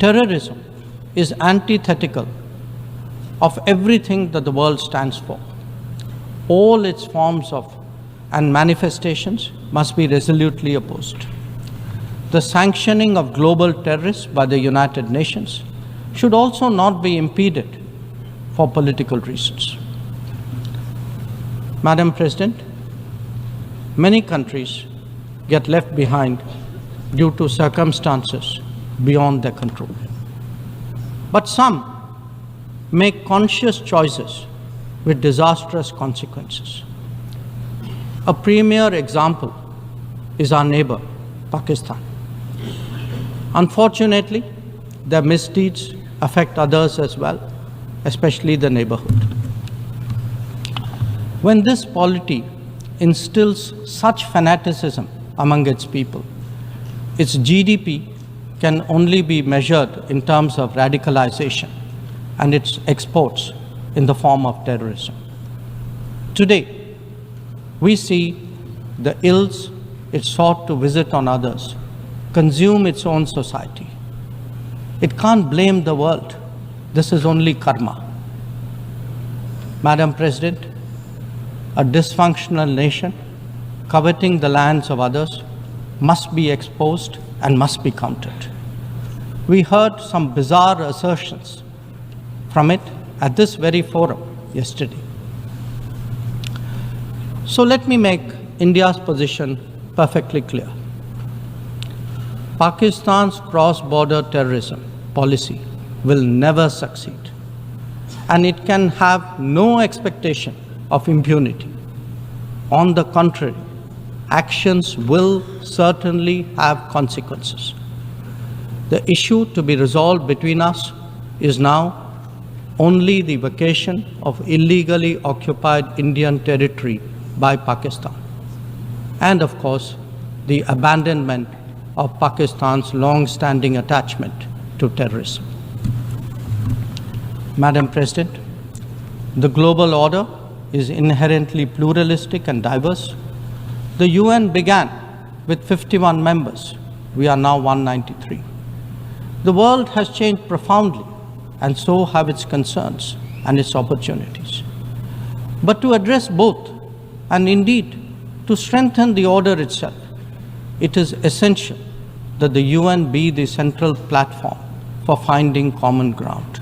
Terrorism is antithetical of everything that the world stands for. All its forms of and manifestations must be resolutely opposed. The sanctioning of global terrorists by the United Nations should also not be impeded for political reasons. Madam President, many countries get left behind due to circumstances beyond their control. But some make conscious choices with disastrous consequences. A premier example is our neighbor, Pakistan. Unfortunately, their misdeeds affect others as well, especially the neighborhood. When this polity instills such fanaticism among its people, its GDP can only be measured in terms of radicalization and its exports in the form of terrorism. Today, we see the ills it sought to visit on others consume its own society. It can't blame the world. This is only karma. Madam President, a dysfunctional nation coveting the lands of others must be exposed and must be countered. We heard some bizarre assertions from it at this very forum yesterday. So let me make India's position perfectly clear. Pakistan's cross-border terrorism policy will never succeed, and it can have no expectation of impunity. On the contrary, actions will certainly have consequences. The issue to be resolved between us is now only the vacation of illegally occupied Indian territory by Pakistan, and of course, the abandonment of Pakistan's long-standing attachment to terrorism. Madam President, the global order is inherently pluralistic and diverse. The UN began with 51 members. We are now 193. The world has changed profoundly, and so have its concerns and its opportunities. But to address both, and indeed to strengthen the order itself, it is essential that the UN be the central platform for finding common ground.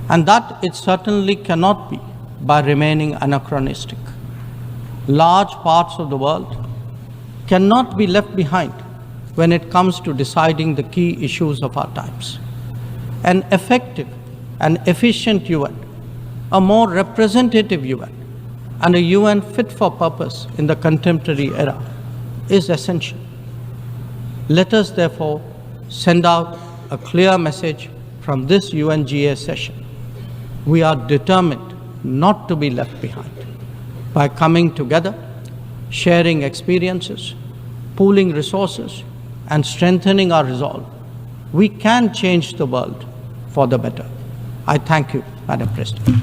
And that it certainly cannot be by remaining anachronistic. Large parts of the world cannot be left behind when it comes to deciding the key issues of our times. An effective and efficient UN, a more representative UN, and a UN fit for purpose in the contemporary era is essential. Let us therefore send out a clear message from this UNGA session. We are determined not to be left behind. By coming together, sharing experiences, pooling resources, and strengthening our resolve, we can change the world for the better. I thank you, Madam President.